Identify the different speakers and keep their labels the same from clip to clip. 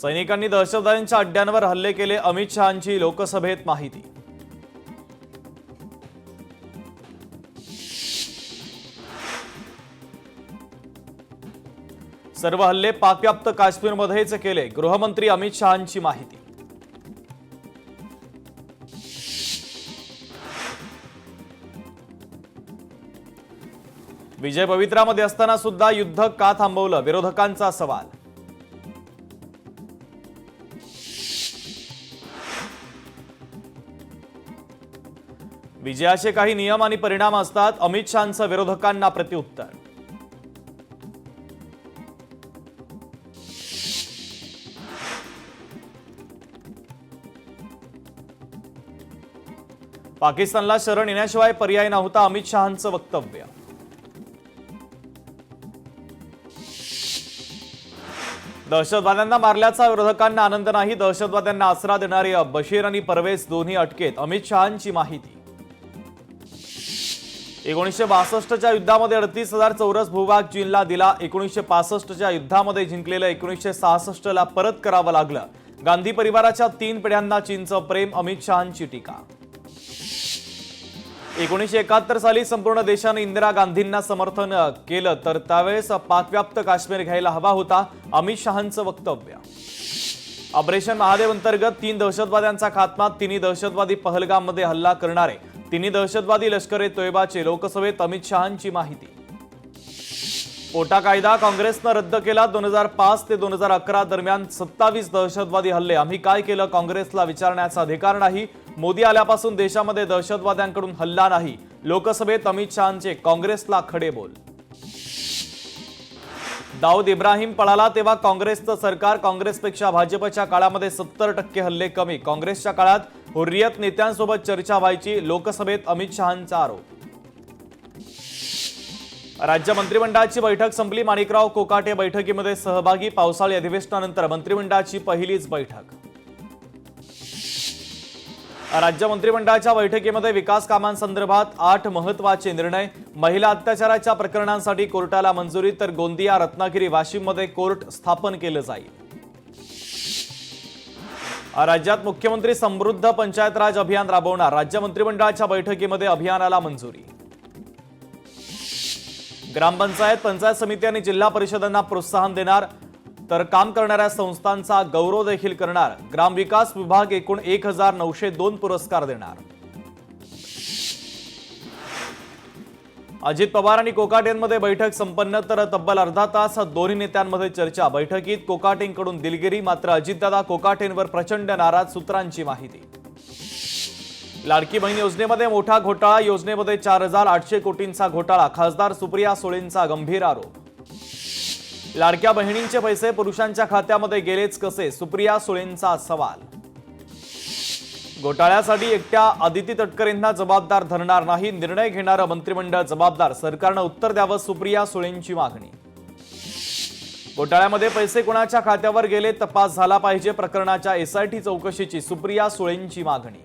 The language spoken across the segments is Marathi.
Speaker 1: सैनिकांनी दहशतवाद्यांच्या अड्ड्यांवर हल्ले केले, अमित शहांची लोकसभेत माहिती। सर्व हल्ले पाकव्याप्त काश्मीरमध्येच केले, गृहमंत्री अमित शहांची माहिती। विजय पवित्रामध्ये असताना सुद्धा युद्ध का थांबवलं, विरोधकांचा सवाल। विजयाचे काही नियम आणि परिणाम असतात, अमित शहांचं विरोधकांना प्रत्युत्तर। पाकिस्तानला शरण येण्याशिवाय पर्याय नव्हता, अमित शहांचं वक्तव्य। दहशतवाद्यांना मारल्याचा विरोधकांना आनंद नाही, दहशतवाद्यांना आसरा देणारे बशीर आणि परवेज दोन्ही अटकेत, अमित शहांची माहिती। 1962च्या युद्धामध्ये 38,000 चौरस भूभाग चीनला दिला, 1965च्या युद्धामध्ये जिंकलेलं 1966ला परत करावं लागलं, गांधी परिवाराच्या 3 पिढ्यांना चीनचं प्रेम, अमित शहांची टीका। 1971 साली संपूर्ण देशाने इंदिरा गांधींना समर्थन केलं, तर त्यावेळेस पाकव्याप्त काश्मीर घ्यायला हवा होता, अमित शहांचं वक्तव्य। ऑपरेशन महादेव अंतर्गत 3 दहशतवाद्यांचा खात्मा, 3 दहशतवादी पहलगाममध्ये हल्ला करणारे 3 दहशतवादी लष्कर-ए-तोयबाचे, लोकसभेत अमित शहांची माहिती। कोटा कायदा काँग्रेसनं रद्द केला, 2005 ते 2011 दरम्यान 27 दहशतवादी हल्ले, आम्ही काय केलं, काँग्रेसला विचारण्याचा अधिकार नाही, मोदी आल्यापासून देशामध्ये दहशतवाद्यांकडून हल्ला नाही, लोकसभेत अमित शहांचे काँग्रेसला खडे बोल। दाऊद इब्राहिम पळाला तेव्हा काँग्रेसचं सरकार, काँग्रेसपेक्षा भाजपच्या काळामध्ये 70% हल्ले कमी, काँग्रेसच्या काळात हुर्रियत नेत्यांसोबत चर्चा व्हायची, लोकसभेत अमित शहांचा आरोप। राज्य मंत्रिमंडळाची बैठक संपली, माणिकराव कोकाटे बैठकीमध्ये सहभागी, पावसाळी अधिवेशनानंतर मंत्रिमंडळाची पहिलीच बैठक। राज्य मंत्रिमंडळाच्या बैठकीमध्ये विकास कामांसंदर्भात 8 महत्त्वाचे निर्णय, महिला अत्याचाराच्या प्रकरणांसाठी कोर्टाला मंजुरी, तर गोंदिया, रत्नागिरी, वाशिममध्ये कोर्ट स्थापन केलं जाईल। राज्यात मुख्यमंत्री समृद्ध पंचायत राज अभियान राबवणार, राज्य मंत्रिमंडळाच्या बैठकीमध्ये अभियानाला मंजुरी। ग्रामपंचायत, पंचायत समिती आणि जिल्हा परिषदांना प्रोत्साहन देणार, तर काम करणाऱ्या संस्थांचा गौरव देखील करणार, ग्रामविकास विभाग एकूण 1902 पुरस्कार देणार। अजित पवार आणि कोकाटेंमध्ये बैठक संपन्न, तर तब्बल अर्धा तास दोन्ही नेत्यांमध्ये चर्चा, बैठकीत कोकाटेंकडून दिलगिरी, मात्र अजितदादा कोकाटेंवर प्रचंड नाराज, सूत्रांची माहिती। लाडकी बहीण योजनेमध्ये मोठा घोटाळा, योजनेमध्ये 4,800 कोटींचा घोटाळा, खासदार सुप्रिया सुळेंचा गंभीर आरोप। लाडक्या बहिणींचे पैसे पुरुषांच्या खात्यामध्ये गेलेच कसे, सुप्रिया सुळेंचा सवाल। घोटाळ्यासाठी एकट्या आदिती तटकरेंना जबाबदार धरणार नाही, निर्णय घेणारं मंत्रिमंडळ जबाबदार, सरकारनं उत्तर द्यावं, सुप्रिया सुळेंची मागणी। घोटाळ्यामध्ये पैसे कोणाच्या खात्यावर गेले, तपास झाला पाहिजे, प्रकरणाच्या एसआयटी चौकशीची सुप्रिया सुळेंची मागणी।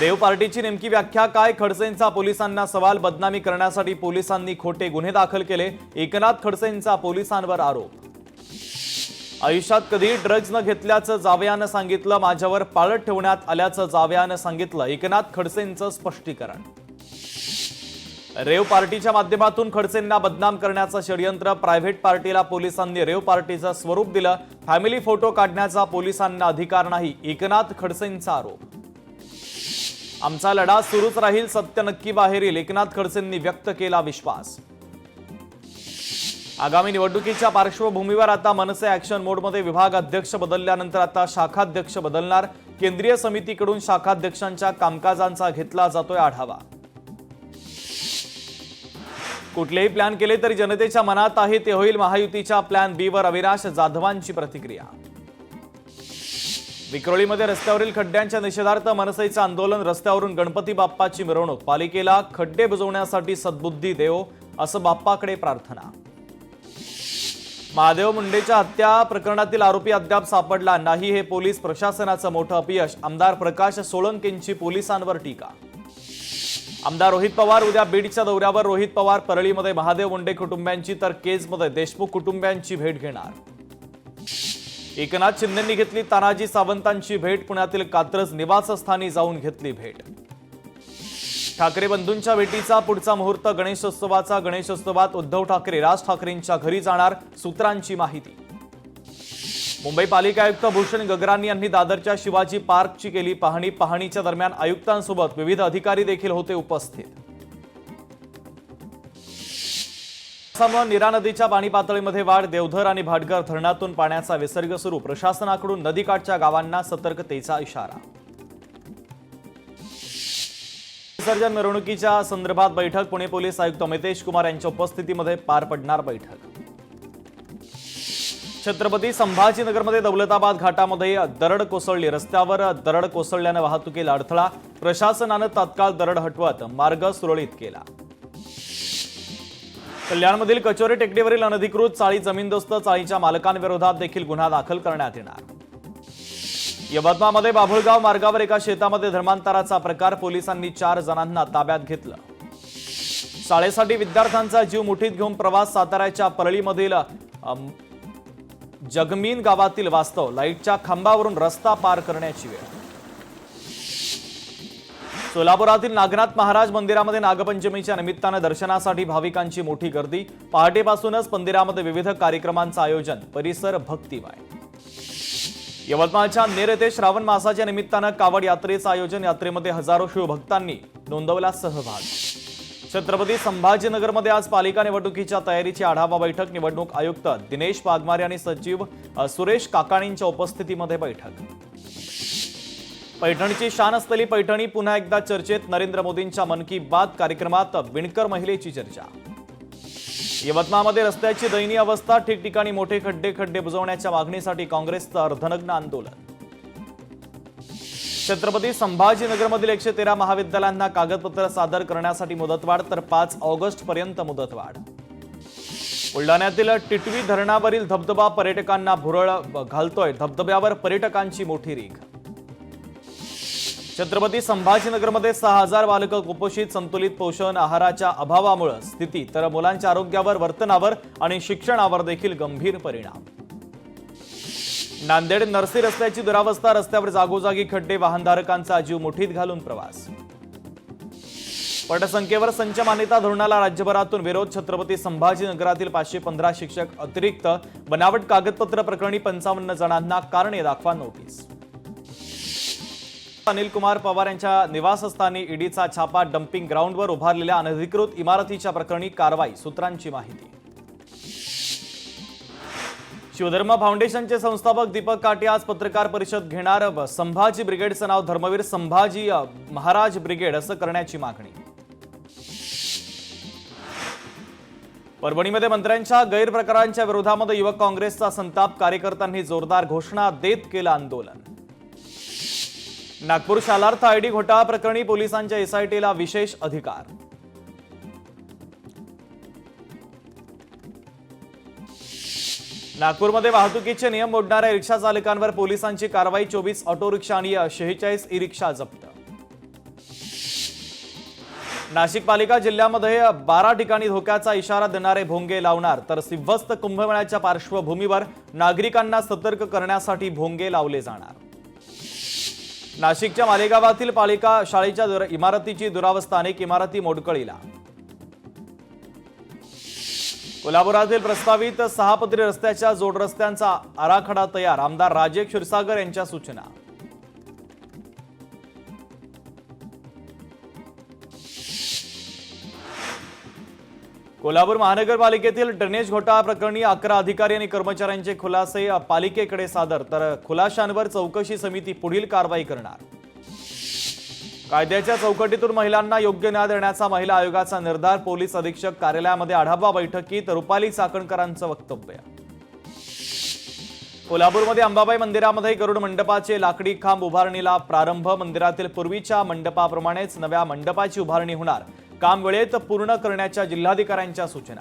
Speaker 1: रेव पार्टीची नेमकी व्याख्या काय, खडसेंचा पोलिसांना सवाल, बदनामी करण्यासाठी पोलिसांनी खोटे गुन्हे दाखल केले, एकनाथ खडसेंचा पोलिसांवर आरोप। आयुष्यात कधी ड्रग्ज न घेतल्याचं जावयानं सांगितलं, माझ्यावर पाळत ठेवण्यात आल्याचं जावयानं सांगितलं, एकनाथ खडसेंचं स्पष्टीकरण। रेव पार्टीच्या माध्यमातून खडसेंना बदनाम करण्याचं षडयंत्र, प्रायव्हेट पार्टीला पोलिसांनी रेव पार्टीचं स्वरूप दिलं, फॅमिली फोटो काढण्याचा पोलिसांना अधिकार नाही, एकनाथ खडसेंचा आरोप। आमचा लढा सुरूच राहील, सत्य नक्की बाहेर येईल, एकनाथ खडसेंनी व्यक्त केला विश्वास। आगामी निवडणुकीच्या पार्श्वभूमीवर आता मनसे ऍक्शन मोडमध्ये, विभाग अध्यक्ष बदलल्यानंतर आता शाखाध्यक्ष बदलणार, केंद्रीय समितीकडून शाखाध्यक्षांच्या कामकाजांचा घेतला जातोय आढावा। कुठलेही प्लॅन केले तरी जनतेच्या मनात आहे ते होईल, महायुतीच्या प्लॅन बी वर अविनाश जाधवांची प्रतिक्रिया। विक्रोळीमध्ये रस्त्यावरील खड्ड्यांच्या निषेधार्थ मनसेचं आंदोलन, रस्त्यावरून गणपती बाप्पाची मिरवणूक, पालिकेला खड्डे बुजवण्यासाठी सद्बुद्धी देव, असं बाप्पाकडे प्रार्थना। महादेव मुंडेच्या हत्या प्रकरणातील आरोपी अद्याप सापडला नाही, हे पोलीस प्रशासनाचं मोठं अपयश, आमदार प्रकाश सोळंकेंची पोलिसांवर टीका। आमदार रोहित पवार उद्या बीडच्या दौऱ्यावर, रोहित पवार परळीमध्ये महादेव मुंडे कुटुंबियांची, तर केजमध्ये देशमुख कुटुंबियांची भेट घेणार। एकनाथ शिंदेंनी घेतली तानाजी सावंतांची भेट. पुण्यातील कात्रज निवासस्थानी जाऊन घेतली भेट. ठाकरे बंधूंच्या भेटीचा पुढचा मुहूर्त गणेशोत्सवाचा. गणेशोत्सवात उद्धव ठाकरे राज ठाकरेंच्या घरी जाणार, सूत्रांची माहिती. मुंबई पालिका आयुक्त भूषण गगरानी यांनी दादरच्या शिवाजी पार्कची केली पाहणी. पाहणीच्या दरम्यान आयुक्तांसोबत विविध अधिकारी देखील होते उपस्थित. नीरा नदीच्या पाणी पातळीमध्ये वाढ. देवधर आणि भाटघर धरणातून पाण्याचा विसर्ग सुरू. प्रशासनाकडून नदीकाठच्या गावांना सतर्कतेचा इशारा. विसर्जन मिरवणुकीच्या संदर्भात बैठक. पुणे पोलीस आयुक्त अमितेश कुमार यांच्या उपस्थितीमध्ये पार पडणार बैठक. छत्रपती संभाजीनगरमध्ये दौलताबाद घाटामध्ये दरड कोसळली. रस्त्यावर दरड कोसळल्याने वाहतुकीला अडथळा. प्रशासनानं तात्काळ दरड हटवत मार्ग सुरळीत केला. कल्याणमधील कचोरी टेकडीवरील अनधिकृत चाळी जमीनदोस्त. चाळीच्या मालकांविरोधात देखील गुन्हा दाखल करण्यात येणार. यवतमाळमध्ये बाभुळगाव मार्गावर एका शेतामध्ये धर्मांतराचा प्रकार. पोलिसांनी 4 जणांना ताब्यात घेतलं. शाळेसाठी विद्यार्थ्यांचा जीव मुठीत घेऊन प्रवास. साताऱ्याच्या परळीमधील जगमीन गावातील वास्तव. लाईटच्या खांबावरून रस्ता पार करण्याची वेळ. सोलापुरातील नागनाथ महाराज मंदिरामध्ये नागपंचमीच्या निमित्तानं दर्शनासाठी भाविकांची मोठी गर्दी. पहाटेपासूनच मंदिरामध्ये विविध कार्यक्रमांचं आयोजन. परिसर भक्तिमय. यवतमाळच्या नेर येथे श्रावण मासाच्या निमित्तानं कावड यात्रेचं आयोजन. यात्रेमध्ये हजारो शिवभक्तांनी नोंदवला सहभाग. छत्रपती संभाजीनगरमध्ये आज पालिका निवडणुकीच्या तयारीची आढावा बैठक. निवडणूक आयुक्त दिनेश वाघमारे आणि सचिव सुरेश काकाणींच्या उपस्थितीमध्ये बैठक. पैठणची शान असलेली पैठणी पुन्हा एकदा चर्चेत. नरेंद्र मोदींच्या मन की बात कार्यक्रमात विणकर महिलेची चर्चा. यवतमाळमध्ये रस्त्याची दयनीय अवस्था. ठिकठिकाणी मोठे खड्डे बुजवण्याच्या मागणीसाठी काँग्रेसचं अर्धनग्न आंदोलन. छत्रपती संभाजीनगरमधील 113 महाविद्यालयांना कागदपत्र सादर करण्यासाठी मुदतवाढ, तर 5 ऑगस्ट पर्यंत मुदतवाढ. बुलढाण्यातील टिटवी धरणावरील धबधबा पर्यटकांना भुरळ घालतोय. धबधब्यावर पर्यटकांची मोठी रीघ. छत्रपती संभाजीनगरमध्ये 6000 बालकं कुपोषित. संतुलित पोषण आहाराच्या अभावामुळे स्थिती, तर मुलांच्या आरोग्यावर, वर्तनावर आणि शिक्षणावर देखील गंभीर परिणाम. नांदेड नरसी रस्त्याची दुरावस्था. रस्त्यावर जागोजागी खड्डे. वाहनधारकांचा जीव मुठीत घालून प्रवास. पटसंख्येवर संच मान्यता धोरणाला राज्यभरातून विरोध. छत्रपती संभाजीनगरातील 515 शिक्षक अतिरिक्त. बनावट कागदपत्र प्रकरणी 55 जणांना कारणे दाखवा नोटीस. अनिल कुमार पवार यांच्या निवासस्थानी ईडीचा छापा. डम्पिंग ग्राउंडवर उभारलेल्या अनधिकृत इमारतीच्या प्रकरणी कारवाई. सूत्रांची माहिती. शिवधर्म फाउंडेशनचे संस्थापक दीपक काटे आज पत्रकार परिषद घेणार. संभाजी ब्रिगेडचं नाव धर्मवीर संभाजी महाराज ब्रिगेड असं करण्याची मागणी. परभणीमध्ये मंत्र्यांच्या गैरप्रकारांच्या विरोधामध्ये युवक काँग्रेसचा संताप. कार्यकर्त्यांनी जोरदार घोषणा देत केलं आंदोलन. नागपूर शालार्थ आयडी घोटाळा प्रकरणी पोलिसांच्या एसआयटीला विशेष अधिकार. नागपूरमध्ये वाहतुकीचे नियम मोडणाऱ्या रिक्षा चालकांवर पोलिसांची कारवाई. 24 ऑटो रिक्षा आणि 46 ई रिक्षा जप्त. नाशिक पालिका जिल्ह्यामध्ये 12 ठिकाणी धोक्याचा इशारा देणारे भोंगे लावणार, तर सिंहस्थ कुंभमेळ्याच्या पार्श्वभूमीवर नागरिकांना सतर्क करण्यासाठी भोंगे लावले जाणार. नाशिकच्या मालेगावातील पालिका शाळेच्या इमारतीची दुरावस्था. अनेक इमारती मोडकळीला. कोल्हापुरातील प्रस्तावित 6 पदरी रस्त्याच्या जोड रस्त्यांचा आराखडा तयार. आमदार राजे क्षीरसागर यांच्या सूचना. कोल्हापूर महानगरपालिकेतील ड्रेनेज घोटाळा प्रकरणी 11 अधिकारी आणि कर्मचाऱ्यांचे खुलासे पालिकेकडे सादर, तर खुलाशांवर चौकशी समिती पुढील कारवाई करणार. कायद्याच्या चौकटीतून महिलांना योग्य न्याय देण्याचा महिला आयोगाचा निर्धार. पोलीस अधीक्षक कार्यालयामध्ये आढावा बैठकीत रुपाली चाकणकरांचं वक्तव्य. कोल्हापूरमध्ये अंबाबाई मंदिरामध्ये गरुड मंडपाचे लाकडी खांब उभारणीला प्रारंभ. मंदिरातील पूर्वीच्या मंडपाप्रमाणेच नव्या मंडपाची उभारणी होणार. काम वेळेत पूर्ण करण्याच्या जिल्हाधिकाऱ्यांच्या सूचना.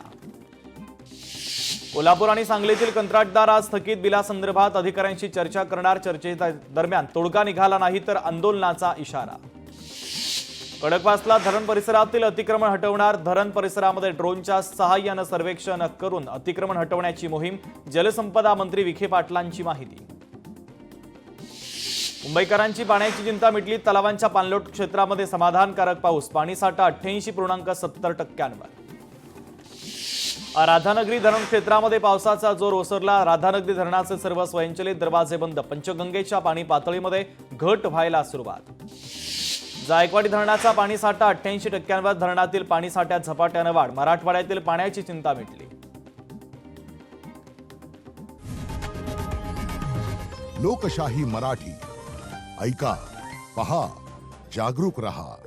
Speaker 1: कोल्हापूर आणि सांगलीतील कंत्राटदार आज थकीत बिलासंदर्भात अधिकाऱ्यांशी चर्चा करणार. चर्चेदरम्यान तोडगा निघाला नाही तर आंदोलनाचा इशारा. खडकवासला धरण परिसरातील अतिक्रमण हटवणार. धरण परिसरामध्ये ड्रोनच्या सहाय्यानं सर्वेक्षण करून अतिक्रमण हटवण्याची मोहीम. जलसंपदा मंत्री विखे पाटलांची माहिती. मुंबईकरांची पाण्याची चिंता मिटली. तलावांच्या पाणलोट क्षेत्रामध्ये समाधानकारक पाऊस. पाणीसाठा 88.70%. राधानगरी धरण क्षेत्रामध्ये पावसाचा जोर ओसरला. राधानगरी धरणाचे सर्व स्वयंचलित दरवाजे बंद. पंचगंगेच्या पाणी पातळीमध्ये घट व्हायला सुरुवात. जायकवाडी धरणाचा पाणीसाठा 88%. धरणातील पाणीसाठ्यात झपाट्यानं वाढ. मराठवाड्यातील पाण्याची चिंता मिटली.
Speaker 2: लोकशाही मराठी ऐका, पहा, जागरूक रहा.